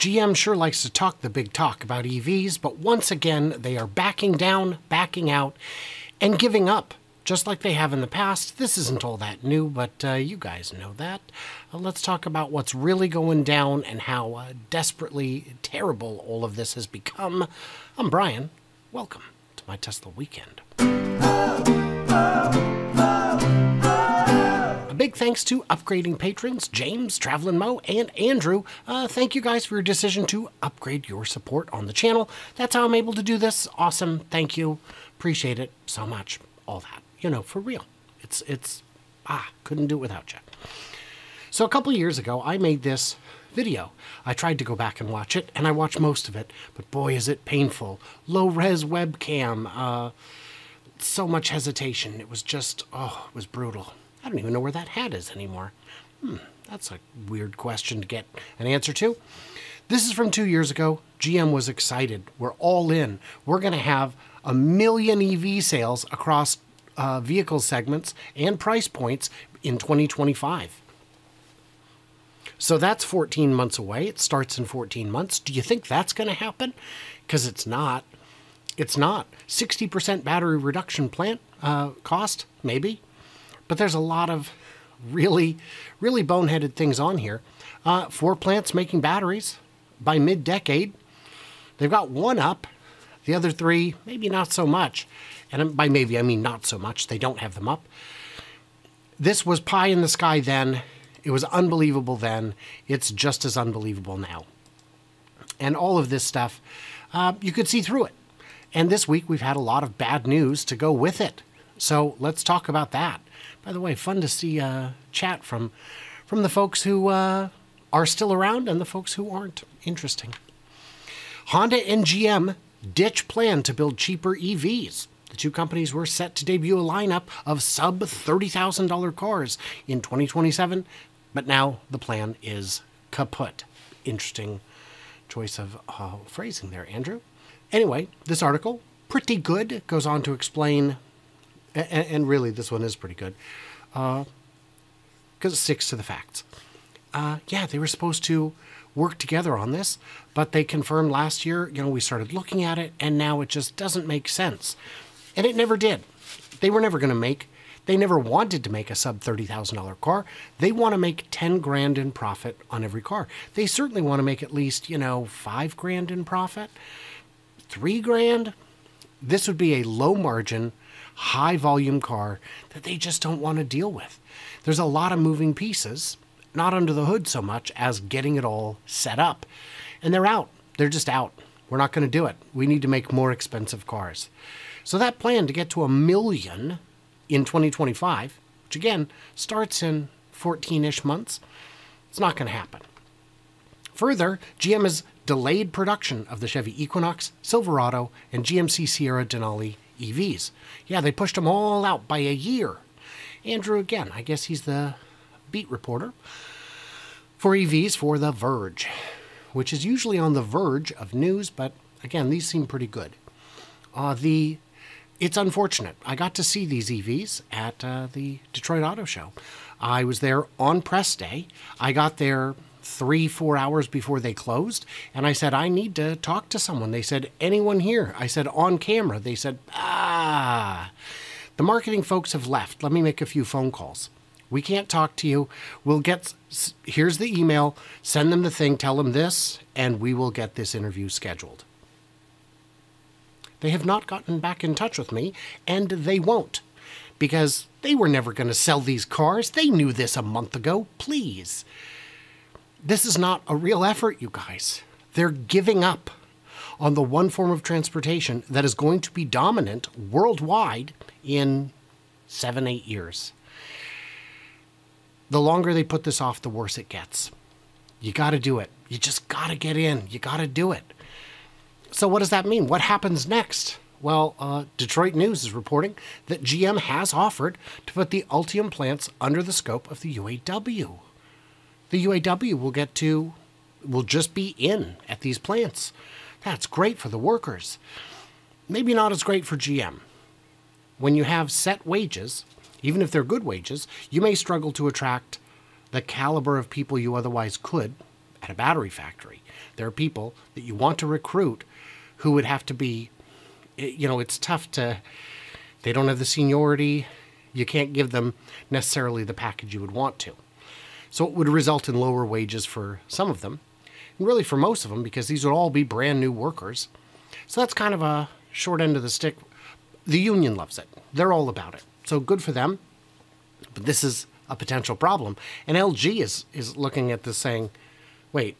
GM sure likes to talk the big talk about EVs, but once again, they are backing down, backing out, and giving up, just like they have in the past. This isn't all that new, but you guys know that. Let's talk about what's really going down and how desperately terrible all of this has become. I'm Brian. Welcome to my Tesla Weekend. A big thanks to upgrading patrons James, Travelin' Mo, and Andrew. Thank you guys for your decision to upgrade your support on the channel. That's how I'm able to do this. Awesome. Thank you. Appreciate it so much. All that. You know, for real. Couldn't do it without you. So a couple years ago, I made this video. I tried to go back and watch it, and I watched most of it, but boy, is it painful. Low-res webcam, so much hesitation. It was just, it was brutal. I don't even know where that hat is anymore. That's a weird question to get an answer to. This is from 2 years ago. GM was excited. We're all in. We're going to have 1 million EV sales across vehicle segments and price points in 2025. So that's 14 months away. It starts in 14 months. Do you think that's going to happen? Because it's not. It's not. 60% battery reduction plant cost, maybe. But there's a lot of really, really boneheaded things on here. 4 plants making batteries by mid-decade. They've got 1 up. The other 3, maybe not so much. And by maybe, I mean not so much. They don't have them up. This was pie in the sky then. It was unbelievable then. It's just as unbelievable now. And all of this stuff, you could see through it. And this week, we've had a lot of bad news to go with it. So let's talk about that. By the way, fun to see chat from the folks who are still around and the folks who aren't. Interesting. Honda and GM ditch plan to build cheaper EVs. The two companies were set to debut a lineup of sub-$30,000 cars in 2027, but now the plan is kaput. Interesting choice of phrasing there, Andrew. Anyway, this article, pretty good, goes on to explain, and really this one is pretty good, because it sticks to the facts. Yeah, they were supposed to work together on this, but they confirmed last year, we started looking at it, and now it just doesn't make sense. And it never did. They were never going to make, they never wanted to make a sub $30,000 car. They want to make 10 grand in profit on every car. They certainly want to make at least, 5 grand in profit, 3 grand. This would be a low margin, high volume car that they just don't want to deal with. There's a lot of moving pieces, not under the hood so much as getting it all set up. And they're out. They're just out. We're not going to do it. We need to make more expensive cars. So that plan to get to 1 million in 2025, which again starts in 14-ish months, it's not going to happen. Further, GM has delayed production of the Chevy Equinox, Silverado, and GMC Sierra Denali EVs. Yeah, they pushed them all out by a year. Andrew, again, I guess he's the beat reporter for EVs for The Verge, which is usually on the verge of news, but again, these seem pretty good. It's unfortunate. I got to see these EVs at the Detroit Auto Show. I was there on press day. I got there 3-4 hours before they closed, and I said, I need to talk to someone. They said, anyone here? I said, on camera. They said, the marketing folks have left. Let me make a few phone calls. We can't talk to you. Here's the email, send them the thing, tell them this, and we will get this interview scheduled. They have not gotten back in touch with me, and they won't, because they were never going to sell these cars. They knew this a month ago. Please. This is not a real effort, you guys. They're giving up on the one form of transportation that is going to be dominant worldwide in 7-8 years. The longer they put this off, the worse it gets. You got to do it. You just got to get in. You got to do it. So what does that mean? What happens next? Well, Detroit News is reporting that GM has offered to put the Ultium plants under the scope of the UAW. The UAW will just be in at these plants. That's great for the workers. Maybe not as great for GM. When you have set wages, even if they're good wages, you may struggle to attract the caliber of people you otherwise could at a battery factory. There are people that you want to recruit who would have to be, it's tough to, they don't have the seniority. You can't give them necessarily the package you would want to. So it would result in lower wages for some of them, and really for most of them, because these would all be brand new workers. So that's kind of a short end of the stick. The union loves it. They're all about it. So good for them. But this is a potential problem. And LG is looking at this saying, wait,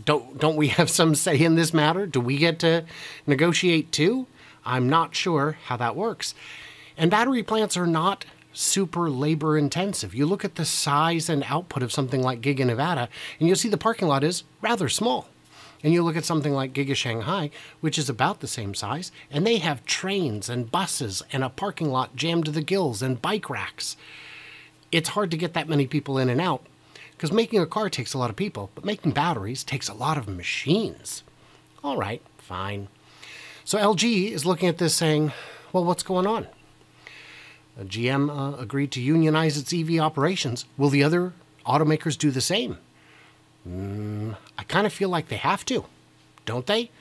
don't we have some say in this matter? Do we get to negotiate too? I'm not sure how that works. And battery plants are not super labor intensive. You look at the size and output of something like Giga Nevada, and you'll see the parking lot is rather small. And you look at something like Giga Shanghai, which is about the same size, and they have trains and buses and a parking lot jammed to the gills and bike racks. It's hard to get that many people in and out, because making a car takes a lot of people, but making batteries takes a lot of machines. All right, fine. So LG is looking at this saying, well, what's going on? GM agreed to unionize its EV operations. Will the other automakers do the same? I kind of feel like they have to, don't they?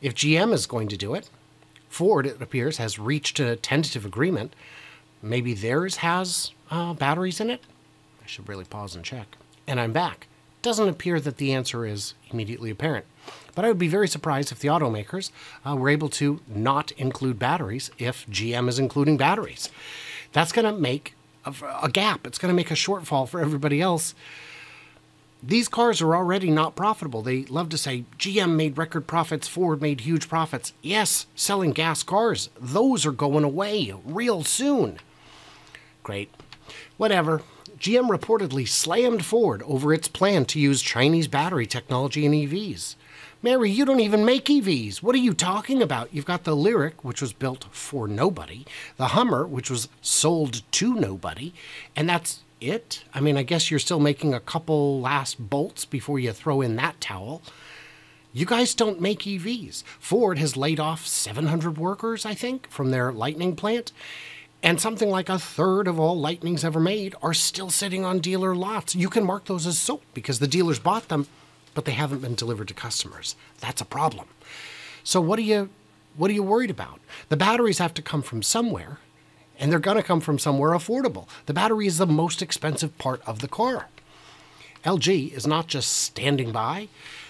If GM is going to do it, Ford, it appears, has reached a tentative agreement. Maybe theirs has batteries in it? I should really pause and check. And I'm back. Doesn't appear that the answer is immediately apparent. But I would be very surprised if the automakers were able to not include batteries if GM is including batteries. That's going to make a gap. It's going to make a shortfall for everybody else. These cars are already not profitable. They love to say GM made record profits, Ford made huge profits. Yes, selling gas cars, those are going away real soon. Great. Whatever. GM reportedly slammed Ford over its plan to use Chinese battery technology in EVs. Mary, you don't even make EVs. What are you talking about? You've got the Lyric, which was built for nobody, the Hummer, which was sold to nobody, and that's it. I mean, I guess you're still making a couple last bolts before you throw in that towel. You guys don't make EVs. Ford has laid off 700 workers, I think, from their Lightning plant. And something like a third of all Lightnings ever made are still sitting on dealer lots. You can mark those as sold because the dealers bought them, but they haven't been delivered to customers. That's a problem. So what are you worried about? The batteries have to come from somewhere, and they're going to come from somewhere affordable. The battery is the most expensive part of the car. LG is not just standing by.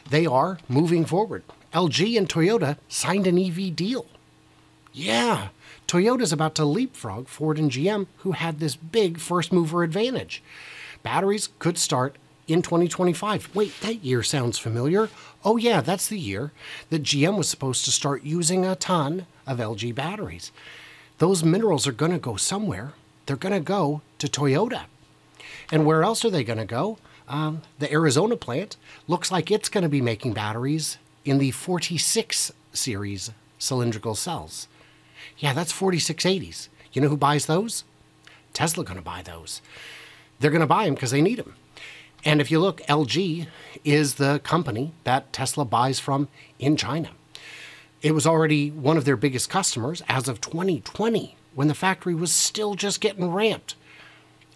They are moving forward. LG and Toyota signed an EV deal. Yeah, Toyota's about to leapfrog Ford and GM, who had this big first mover advantage. Batteries could start in 2025. Wait, that year sounds familiar. Oh yeah, that's the year that GM was supposed to start using a ton of LG batteries. Those minerals are going to go somewhere. They're going to go to Toyota. And where else are they going to go? The Arizona plant looks like it's going to be making batteries in the 46 series cylindrical cells. Yeah, that's 4680s. You know who buys those? Tesla going to buy those. They're going to buy them because they need them. And if you look, LG is the company that Tesla buys from in China. It was already one of their biggest customers as of 2020, when the factory was still just getting ramped.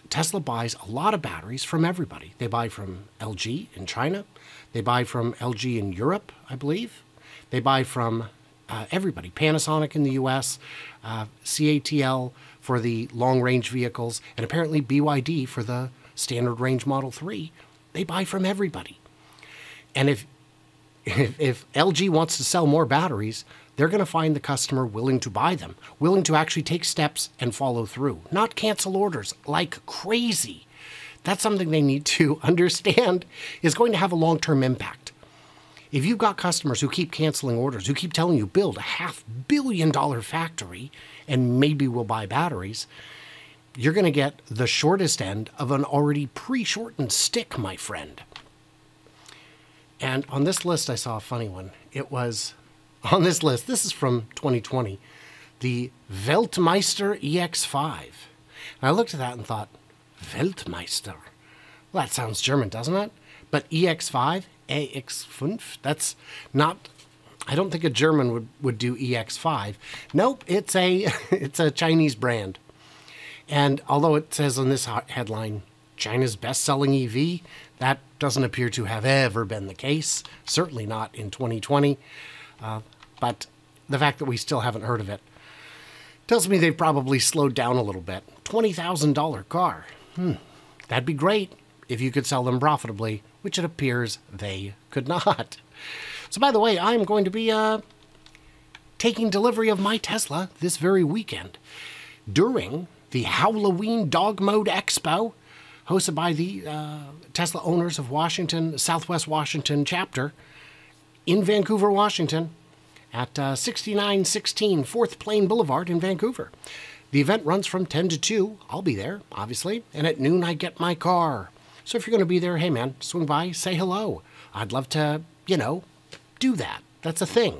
Tesla buys a lot of batteries from everybody. They buy from LG in China. They buy from LG in Europe, I believe. They buy from everybody. Panasonic in the US, CATL for the long-range vehicles, and apparently BYD for the standard range Model 3. They buy from everybody. And if LG wants to sell more batteries, they're going to find the customer willing to buy them, willing to actually take steps and follow through, not cancel orders like crazy. That's something they need to understand is going to have a long-term impact. If you've got customers who keep canceling orders, who keep telling you build a $500 million factory and maybe we'll buy batteries, you're going to get the shortest end of an already pre-shortened stick, my friend. And on this list, I saw a funny one. It was on this list, this is from 2020, the Weltmeister EX5. And I looked at that and thought, Weltmeister? Well, that sounds German, doesn't it? But EX5, EX5, that's not, I don't think a German would do EX5. Nope, it's a Chinese brand. And although it says on this headline, China's best-selling EV. That doesn't appear to have ever been the case, certainly not in 2020. But the fact that we still haven't heard of it tells me they've probably slowed down a little bit. $20,000 car. That'd be great if you could sell them profitably, which it appears they could not. So by the way, I'm going to be taking delivery of my Tesla this very weekend during the Halloween Dog Mode Expo, hosted by the Tesla Owners of Washington, Southwest Washington chapter in Vancouver, Washington, at 6916 4th Plain Boulevard in Vancouver. The event runs from 10 to 2. I'll be there, obviously, and at noon I get my car. So if you're going to be there, hey man, swing by, say hello. I'd love to, do that. That's a thing.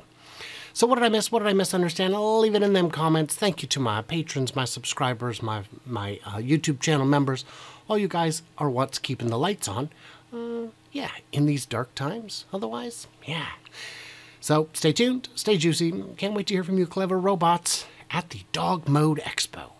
So what did I miss? What did I misunderstand? I'll leave it in them comments. Thank you to my patrons, my subscribers, my YouTube channel members. All you guys are what's keeping the lights on. Yeah, in these dark times. Otherwise, yeah. So stay tuned, stay juicy. Can't wait to hear from you clever robots at the Dog Mode Expo.